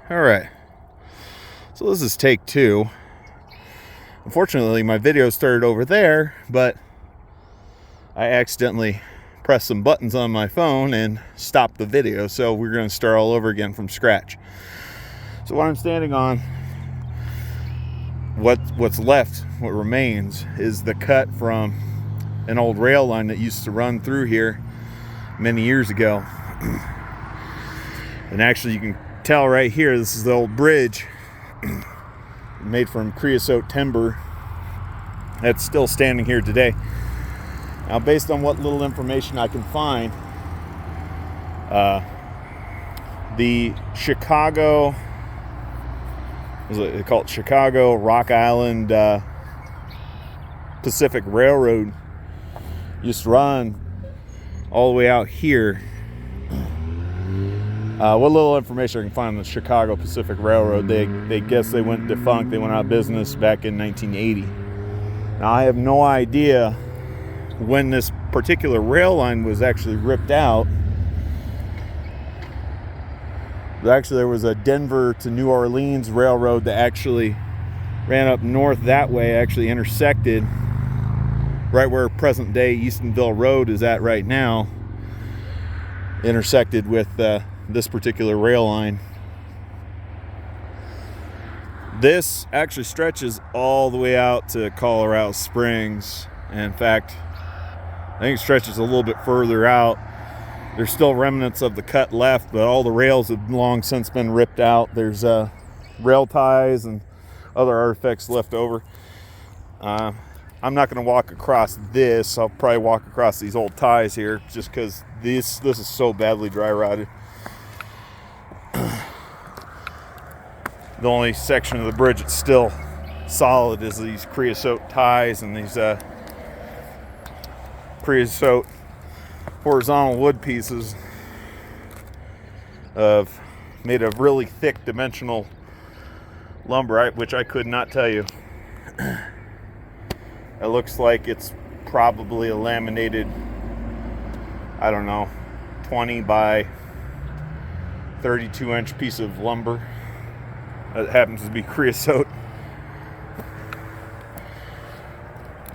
All right, so this is take two. Unfortunately, my video started over there, but I accidentally pressed some buttons on my phone and stopped the video, so we're going to start all over again from scratch. So what I'm standing on, what's left, what remains, is the cut from an old rail line that used to run through here many years ago. And actually you can tell right here, this is the old bridge made from creosote timber that's still standing here today. Now, based on what little information I can find, the Chicago, they call it Chicago Rock Island Pacific Railroad, used to run all the way out here. What little information I can find on the Chicago Pacific Railroad, they guess they went defunct. They went out of business back in 1980. Now, I have no idea when this particular rail line was actually ripped out. Actually, there was a Denver to New Orleans railroad that actually ran up north that way, actually intersected right where present day Eastonville Road is at right now, intersected with this particular rail line. This actually stretches all the way out to Colorado Springs. And in fact, I think it stretches a little bit further out. There's still remnants of the cut left, but all the rails have long since been ripped out. There's rail ties and other artifacts left over. I'm not going to walk across this. I'll probably walk across these old ties here, just because this is so badly dry rotted. The only section of the bridge that's still solid is these creosote ties and these creosote horizontal wood pieces made of really thick dimensional lumber, which I could not tell you. It looks like it's probably a laminated, I don't know, 20 by 32 inch piece of lumber. It happens to be creosote.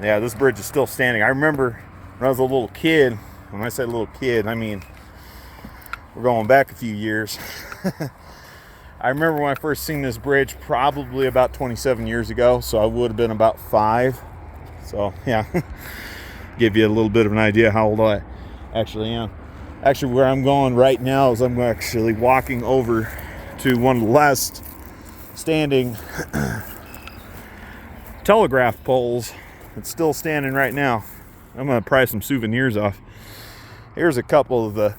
Yeah, this bridge is still standing. I remember when I was a little kid, when I say little kid, I mean, we're going back a few years. I remember when I first seen this bridge probably about 27 years ago, so I would have been about 5. So, yeah, give you a little bit of an idea how old I actually am. Actually, where I'm going right now is I'm actually walking over to one of the last standing telegraph poles. It's still standing right now. I'm going to pry some souvenirs off. Here's a couple of the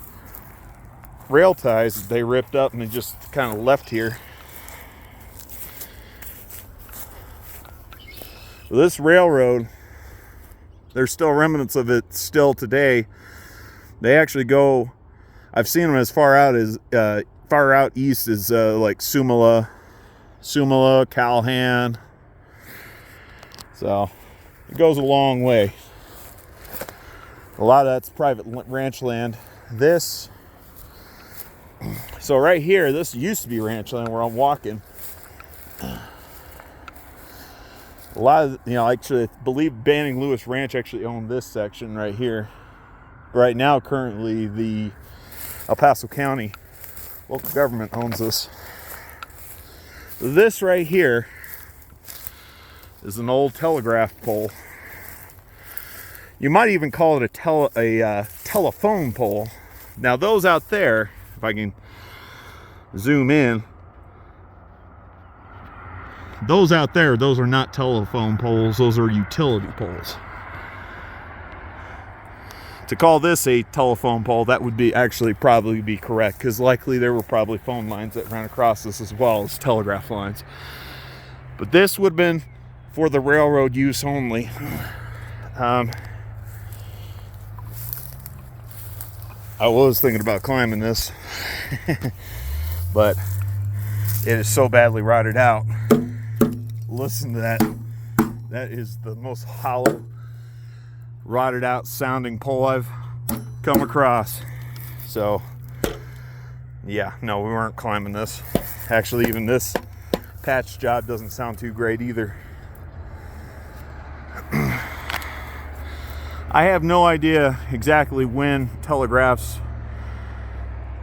rail ties that they ripped up and they just kind of left here. This railroad, there's still remnants of it still today. They actually go, I've seen them as far out east as like Sumala, Calhan. So it goes a long way. A lot of that's private ranch land. So right here, this used to be ranch land where I'm walking. A lot of, actually, I believe Banning Lewis Ranch actually owned this section right here. Right now, currently, the El Paso County local government owns this. This right here is an old telegraph pole. You might even call it a telephone pole. Now, those out there, if I can zoom in, those out there, those are not telephone poles, those are utility poles. To call this a telephone pole, that would be probably be correct, because likely there were probably phone lines that ran across this as well as telegraph lines. But this would have been for the railroad use only. I was thinking about climbing this, but it is so badly rotted out. Listen to that. That is the most hollow, rotted out sounding pole I've come across. So Yeah, no, we weren't climbing this. Actually, even this patch job doesn't sound too great either. I have no idea exactly when telegraphs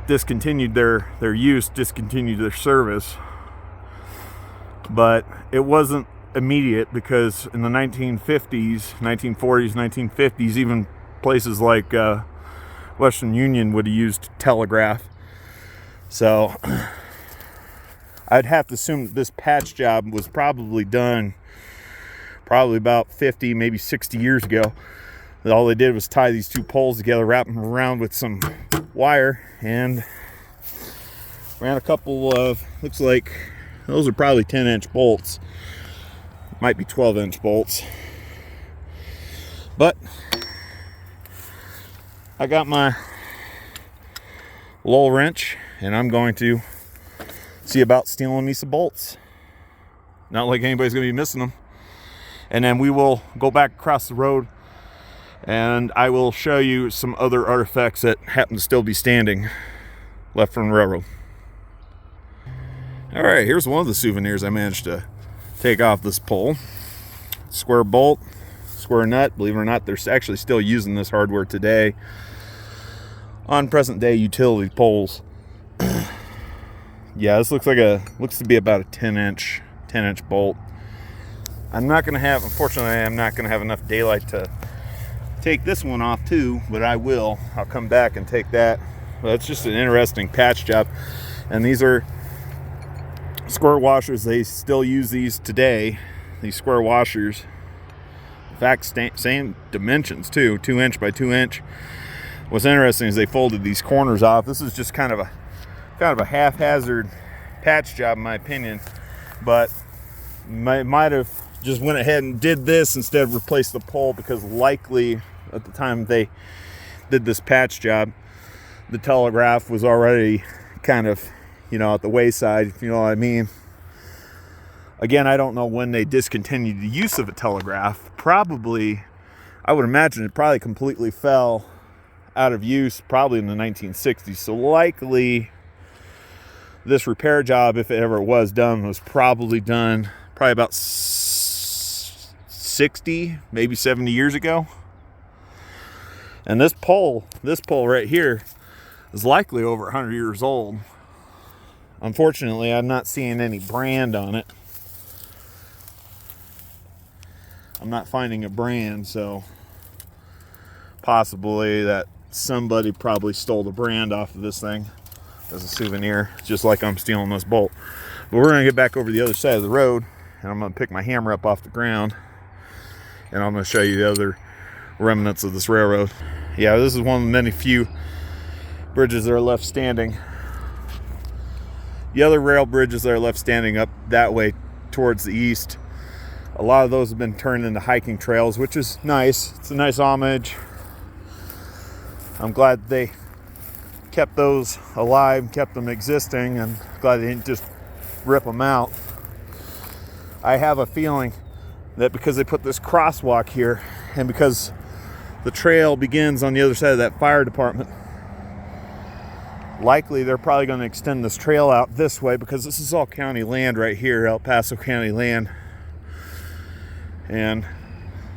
discontinued their use, discontinued their service, but it wasn't immediate, because in the 1950s, 1940s, 1950s, even places like Western Union would have used telegraph. So I'd have to assume that this patch job was probably done about 50, maybe 60 years ago. All they did was tie these two poles together, wrap them around with some wire, and ran a couple of, looks like those are probably 10-inch bolts. Might be 12-inch bolts. But I got my Lowell wrench, and I'm going to see about stealing me some bolts. Not like anybody's going to be missing them. And then we will go back across the road, and I will show you some other artifacts that happen to still be standing left from the railroad. All right, here's one of the souvenirs I managed to take off this pole. Square bolt, square nut. Believe it or not, they're actually still using this hardware today on present day utility poles. Yeah, this looks to be about a 10-inch bolt. Unfortunately, I'm not gonna have enough daylight to take this one off too, but I will. I'll come back and take that. Well, it's just an interesting patch job, and these are square washers. They still use these today, these square washers. In fact, same dimensions too, 2-inch by 2-inch. What's interesting is they folded these corners off. This is just kind of a haphazard patch job in my opinion, but might have just went ahead and did this instead of replace the pole, because likely at the time they did this patch job, the telegraph was already kind of, at the wayside, if you know what I mean. Again, I don't know when they discontinued the use of a telegraph. Probably, I would imagine it probably completely fell out of use probably in the 1960s. So likely this repair job, if it ever was done, was probably done about 60, maybe 70 years ago. And this pole right here is likely over 100 years old. Unfortunately, I'm not seeing any brand on it. I'm not finding a brand, so possibly that somebody probably stole the brand off of this thing as a souvenir, just like I'm stealing this bolt. But we're gonna get back over the other side of the road, and I'm gonna pick my hammer up off the ground, and I'm gonna show you the other remnants of this railroad. Yeah, this is one of the many few bridges that are left standing. The other rail bridges that are left standing up that way towards the east, a lot of those have been turned into hiking trails, which is nice. It's a nice homage. I'm glad they kept those alive, kept them existing, and glad they didn't just rip them out. I have a feeling that because they put this crosswalk here, and because the trail begins on the other side of that fire department, likely they're probably going to extend this trail out this way, because this is all county land right here, El Paso County land. And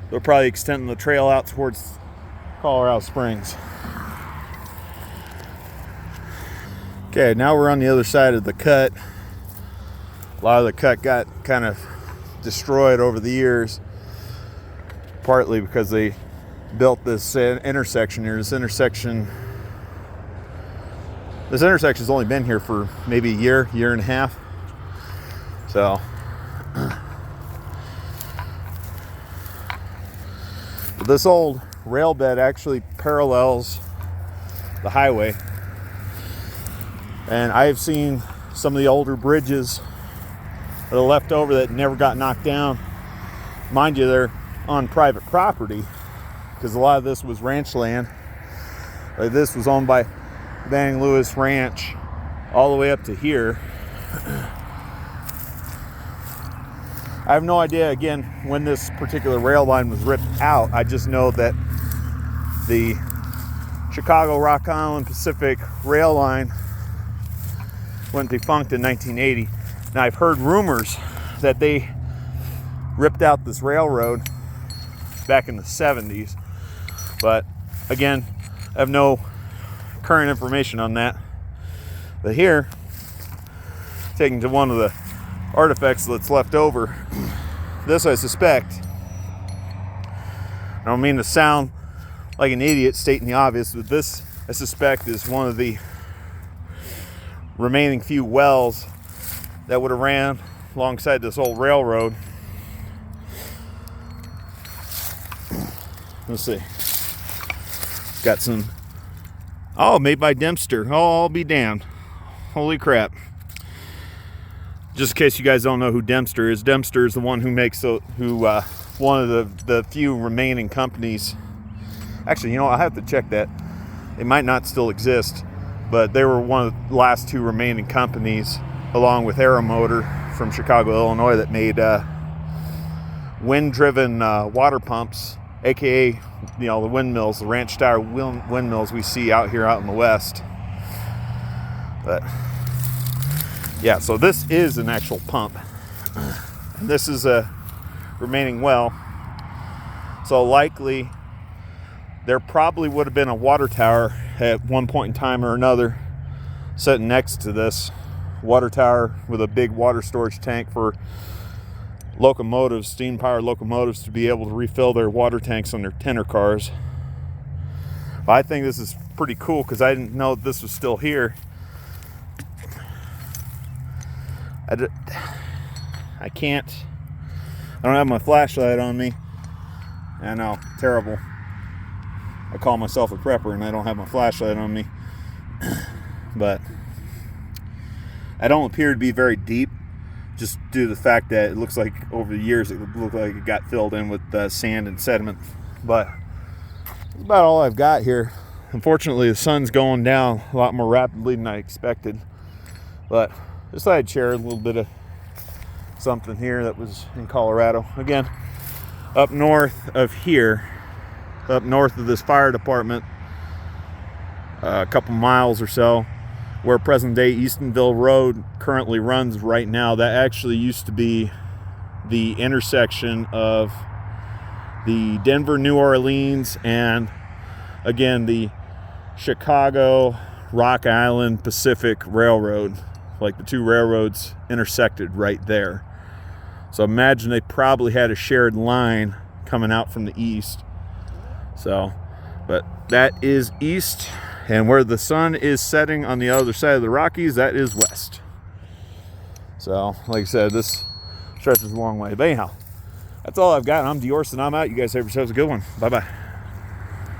they're probably extending the trail out towards Colorado Springs. Okay, now we're on the other side of the cut. A lot of the cut got kind of destroyed over the years, partly because they built this intersection here. This intersection's only been here for maybe a year and a half. So this old rail bed actually parallels the highway, and I've seen some of the older bridges that are left over that never got knocked down. Mind you, they're on private property, because a lot of this was ranch land. Like this was owned by Banning Lewis Ranch all the way up to here. I have no idea, again, when this particular rail line was ripped out. I just know that the Chicago Rock Island Pacific rail line went defunct in 1980. Now I've heard rumors that they ripped out this railroad back in the 70s, but again, I have no current information on that. But here, taken to one of the artifacts that's left over, this I suspect, I don't mean to sound like an idiot stating the obvious, but this I suspect is one of the remaining few wells that would have ran alongside this old railroad. Let's see. Got some, oh, made by Dempster. Oh, I'll be damned. Holy crap. Just in case you guys don't know who Dempster is, Dempster is the one who makes one of the few remaining companies. Actually, you know, I have to check that. It might not still exist, but they were one of the last two remaining companies, along with Aeromotor from Chicago, Illinois, that made wind-driven water pumps, aka, you know, the windmills, the ranch style windmills we see out here out in the West. But yeah, so this is an actual pump. And this is a remaining well. So likely there probably would have been a water tower at one point in time or another sitting next to this water tower with a big water storage tank for locomotives, steam powered locomotives, to be able to refill their water tanks on their tender cars. But I think this is pretty cool because I didn't know this was still here. I don't have my flashlight on me. I know, terrible. I call myself a prepper and I don't have my flashlight on me. But I don't appear to be very deep, just due to the fact that it looks like over the years it looked like it got filled in with sand and sediment. But that's about all I've got here. Unfortunately, the sun's going down a lot more rapidly than I expected. But just thought I'd share a little bit of something here that was in Colorado. Again, up north of here, up north of this fire department, a couple miles or so, where present-day Eastonville Road currently runs right now. That actually used to be the intersection of the Denver, New Orleans, and again the Chicago, Rock Island, Pacific Railroad. Like the two railroads intersected right there. So imagine they probably had a shared line coming out from the east. So, but that is east. And where the sun is setting on the other side of the Rockies, that is west. So, like I said, this stretches a long way. But anyhow, that's all I've got. I'm Diorson. I'm out. You guys have yourselves a good one. Bye-bye.